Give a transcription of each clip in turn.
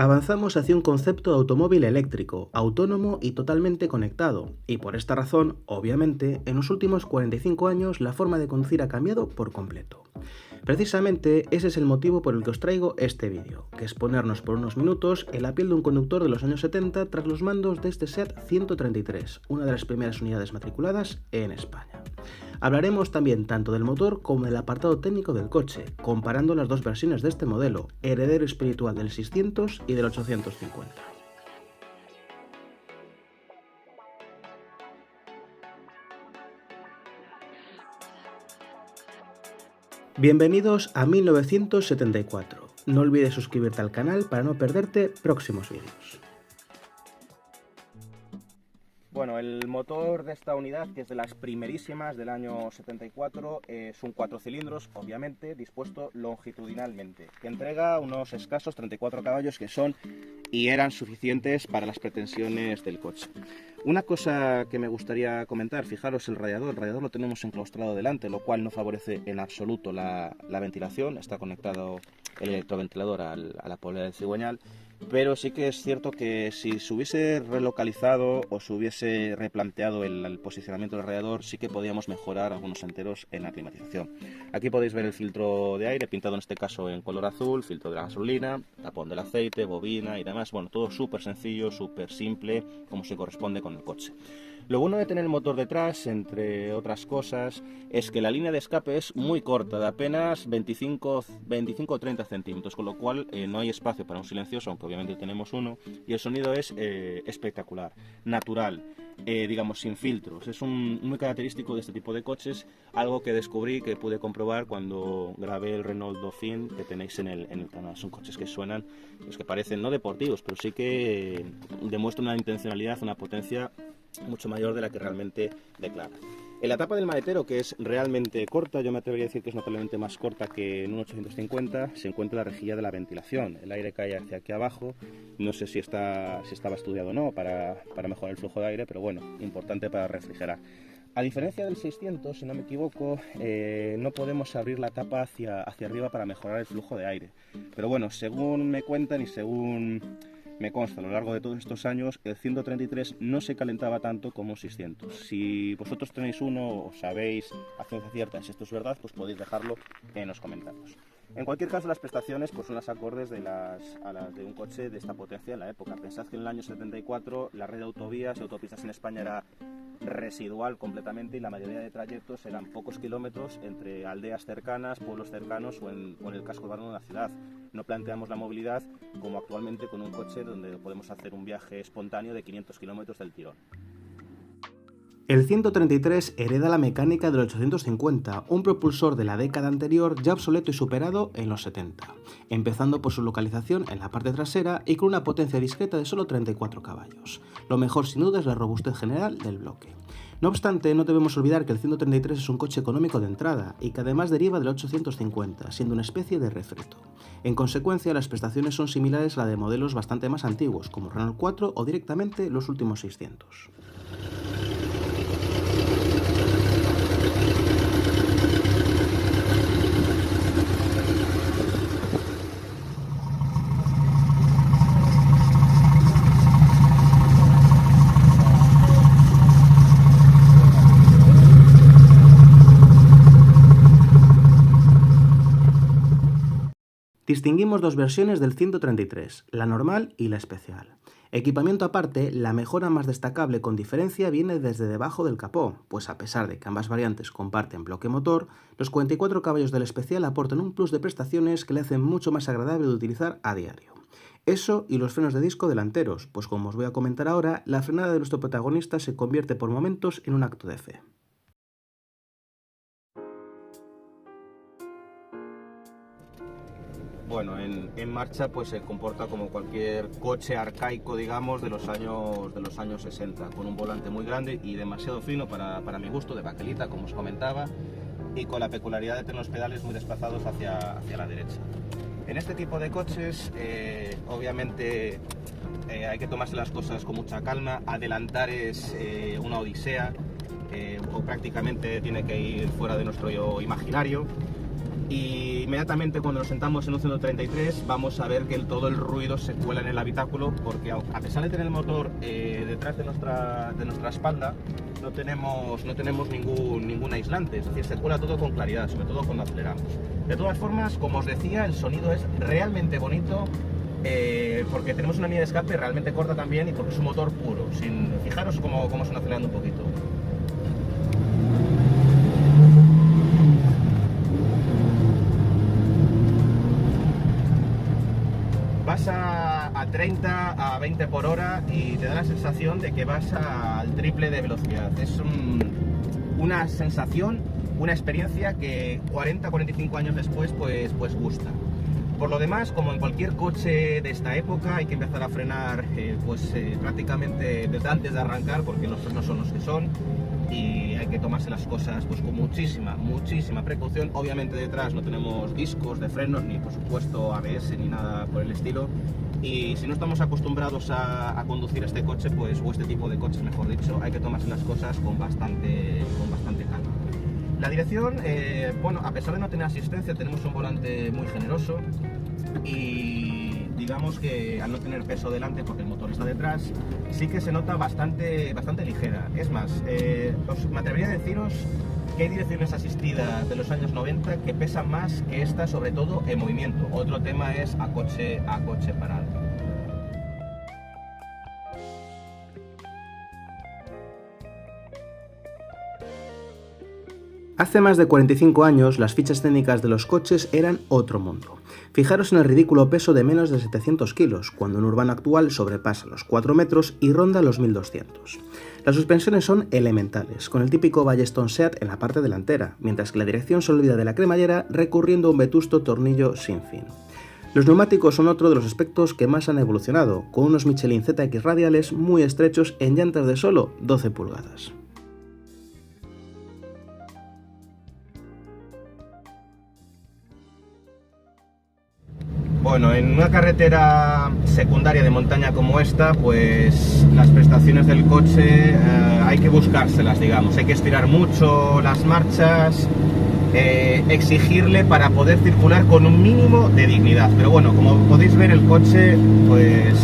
Avanzamos hacia un concepto de automóvil eléctrico, autónomo y totalmente conectado, y por esta razón, obviamente, en los últimos 45 años la forma de conducir ha cambiado por completo. Precisamente ese es el motivo por el que os traigo este vídeo, que es ponernos por unos minutos en la piel de un conductor de los años 70 tras los mandos de este SEAT 133, una de las primeras unidades matriculadas en España. Hablaremos también tanto del motor como del apartado técnico del coche, comparando las dos versiones de este modelo, heredero espiritual del 600 y del 850. Bienvenidos a 1974. No olvides suscribirte al canal para no perderte próximos vídeos. Bueno, el motor de esta unidad, que es de las primerísimas del año 74, es un 4 cilindros, obviamente, dispuesto longitudinalmente, que entrega unos escasos 34 caballos que son y eran suficientes para las pretensiones del coche. Una cosa que me gustaría comentar, fijaros el radiador lo tenemos enclaustrado delante, lo cual no favorece en absoluto la ventilación, está conectado el electroventilador a la polea del cigüeñal. Pero sí que es cierto que si se hubiese relocalizado o se hubiese replanteado el posicionamiento del radiador, sí que podíamos mejorar algunos enteros en la climatización. Aquí podéis ver el filtro de aire, pintado en este caso en color azul, filtro de la gasolina, tapón del aceite, bobina y demás. Bueno, todo súper sencillo, súper simple, como se corresponde con el coche. Lo bueno de tener el motor detrás, entre otras cosas, es que la línea de escape es muy corta, de apenas 25 o 30 centímetros, con lo cual no hay espacio para un silencioso, aunque obviamente tenemos uno, y el sonido es espectacular, natural, digamos sin filtros. Es muy característico de este tipo de coches, algo que descubrí, que pude comprobar cuando grabé el Renault Dauphine que tenéis en el canal. Son coches que suenan, pues que parecen no deportivos, pero sí que demuestran una intencionalidad, una potencia mucho mayor de la que realmente declara. En la tapa del maletero, que es realmente corta, yo me atrevería a decir que es notablemente más corta que en un 850, se encuentra la rejilla de la ventilación. El aire cae hacia aquí abajo, no sé si estaba estudiado o no para mejorar el flujo de aire, pero bueno, importante para refrigerar. A diferencia del 600, si no me equivoco, no podemos abrir la tapa hacia arriba para mejorar el flujo de aire. Pero bueno, según me cuentan y según me consta a lo largo de todos estos años, el 133 no se calentaba tanto como 600. Si vosotros tenéis uno o sabéis a ciencia cierta si esto es verdad, pues podéis dejarlo en los comentarios. En cualquier caso, las prestaciones pues son las acordes a las de un coche de esta potencia en la época. Pensad que en el año 74 la red de autovías y autopistas en España era residual completamente y la mayoría de trayectos eran pocos kilómetros entre aldeas cercanas, pueblos cercanos o en el casco urbano de una ciudad. No planteamos la movilidad como actualmente con un coche donde podemos hacer un viaje espontáneo de 500 kilómetros del tirón. El 133 hereda la mecánica del 850, un propulsor de la década anterior ya obsoleto y superado en los 70, empezando por su localización en la parte trasera y con una potencia discreta de solo 34 caballos. Lo mejor sin duda es la robustez general del bloque. No obstante, no debemos olvidar que el 133 es un coche económico de entrada y que además deriva del 850, siendo una especie de refrito. En consecuencia, las prestaciones son similares a la de modelos bastante más antiguos, como Renault 4 o directamente los últimos 600. Distinguimos dos versiones del 133, la normal y la especial. Equipamiento aparte, la mejora más destacable con diferencia viene desde debajo del capó, pues a pesar de que ambas variantes comparten bloque motor, los 44 caballos del especial aportan un plus de prestaciones que le hacen mucho más agradable de utilizar a diario. Eso y los frenos de disco delanteros, pues como os voy a comentar ahora, la frenada de nuestro protagonista se convierte por momentos en un acto de fe. Bueno, en marcha pues se comporta como cualquier coche arcaico, digamos, de los años 60, con un volante muy grande y demasiado fino para mi gusto, de baquelita, como os comentaba, y con la peculiaridad de tener los pedales muy desplazados hacia la derecha. En este tipo de coches, obviamente, hay que tomarse las cosas con mucha calma. Adelantar es una odisea, o prácticamente tiene que ir fuera de nuestro yo imaginario. y inmediatamente cuando nos sentamos en un 133 vamos a ver que todo el ruido se cuela en el habitáculo, porque a pesar de tener el motor detrás de nuestra espalda, no tenemos ningún aislante, es decir, se cuela todo con claridad, sobre todo cuando aceleramos. De todas formas, como os decía, el sonido es realmente bonito, porque tenemos una línea de escape realmente corta también y porque es un motor puro. Fijaros cómo suena acelerando un poquito. Vas a 30, a 20 por hora y te da la sensación de que vas al triple de velocidad. Es una sensación, una experiencia que 40-45 años después pues gusta. Por lo demás, como en cualquier coche de esta época, hay que empezar a frenar prácticamente desde antes de arrancar, porque los frenos son los que son, y hay que tomarse las cosas pues con muchísima precaución. Obviamente detrás no tenemos discos de frenos, ni por supuesto ABS, ni nada por el estilo, y si no estamos acostumbrados a conducir este coche, pues, o este tipo de coches mejor dicho, hay que tomarse las cosas con bastante calma. La dirección, bueno, a pesar de no tener asistencia, tenemos un volante muy generoso y digamos que al no tener peso delante, porque el motor está detrás, sí que se nota bastante ligera. Es más, me atrevería a deciros que hay direcciones asistidas de los años 90 que pesan más que esta, sobre todo en movimiento. Otro tema es a coche parado. Hace más de 45 años, las fichas técnicas de los coches eran otro mundo. Fijaros en el ridículo peso de menos de 700 kilos, cuando un urbano actual sobrepasa los 4 metros y ronda los 1200. Las suspensiones son elementales, con el típico Balleston Seat en la parte delantera, mientras que la dirección se olvida de la cremallera recurriendo a un vetusto tornillo sin fin. Los neumáticos son otro de los aspectos que más han evolucionado, con unos Michelin ZX radiales muy estrechos en llantas de solo 12 pulgadas. Bueno, en una carretera secundaria de montaña como esta, pues las prestaciones del coche hay que buscárselas, digamos. Hay que estirar mucho las marchas, exigirle para poder circular con un mínimo de dignidad. Pero bueno, como podéis ver, el coche pues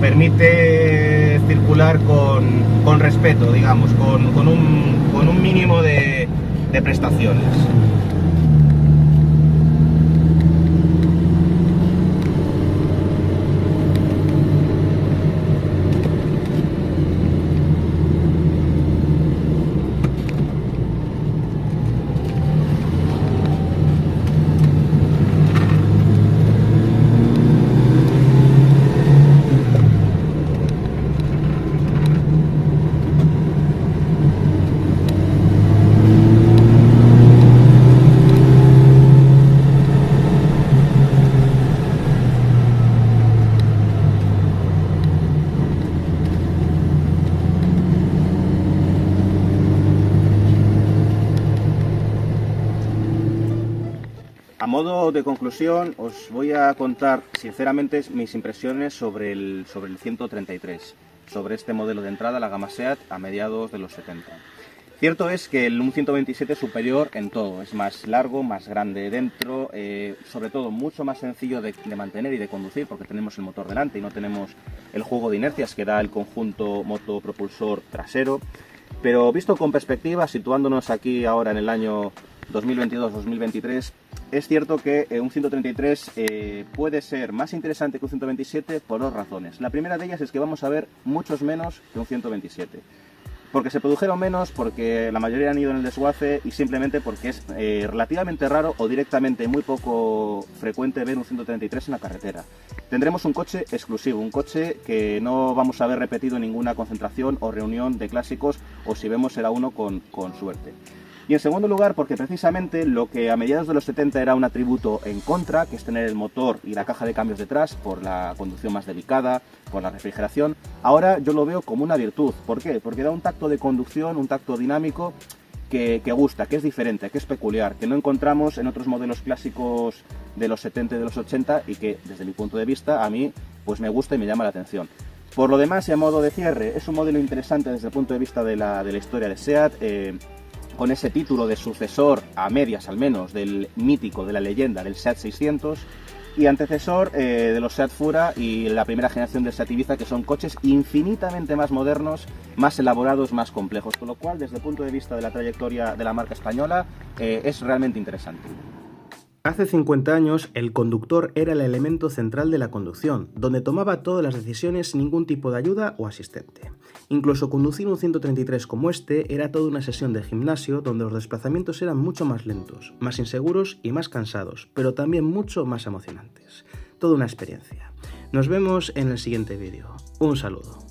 permite circular con respeto, digamos, con un mínimo de prestaciones. A modo de conclusión, os voy a contar sinceramente mis impresiones sobre el 133, sobre este modelo de entrada, la gama SEAT, a mediados de los 70. Cierto es que un 127 es superior en todo, es más largo, más grande dentro, sobre todo mucho más sencillo de mantener y de conducir, porque tenemos el motor delante y no tenemos el juego de inercias que da el conjunto motopropulsor trasero. Pero visto con perspectiva, situándonos aquí ahora en el año 2022-2023, es cierto que un 133 puede ser más interesante que un 127 por dos razones. La primera de ellas es que vamos a ver muchos menos que un 127. Porque se produjeron menos, porque la mayoría han ido en el desguace y simplemente porque es relativamente raro o directamente muy poco frecuente ver un 133 en la carretera. Tendremos un coche exclusivo, un coche que no vamos a ver repetido en ninguna concentración o reunión de clásicos, o si vemos será uno con suerte. Y en segundo lugar, porque precisamente lo que a mediados de los 70 era un atributo en contra, que es tener el motor y la caja de cambios detrás, por la conducción más delicada, por la refrigeración, ahora yo lo veo como una virtud. ¿Por qué? Porque da un tacto de conducción, un tacto dinámico que gusta, que es diferente, que es peculiar, que no encontramos en otros modelos clásicos de los 70 y de los 80 y que, desde mi punto de vista, a mí pues me gusta y me llama la atención. Por lo demás, y a modo de cierre, es un modelo interesante desde el punto de vista de la historia de SEAT. con ese título de sucesor, a medias al menos, del mítico, de la leyenda del SEAT 600, y antecesor de los SEAT Fura y la primera generación del SEAT Ibiza, que son coches infinitamente más modernos, más elaborados, más complejos, con lo cual, desde el punto de vista de la trayectoria de la marca española, es realmente interesante. Hace 50 años, el conductor era el elemento central de la conducción, donde tomaba todas las decisiones sin ningún tipo de ayuda o asistente. Incluso conducir un 133 como este era toda una sesión de gimnasio donde los desplazamientos eran mucho más lentos, más inseguros y más cansados, pero también mucho más emocionantes. Toda una experiencia. Nos vemos en el siguiente vídeo. Un saludo.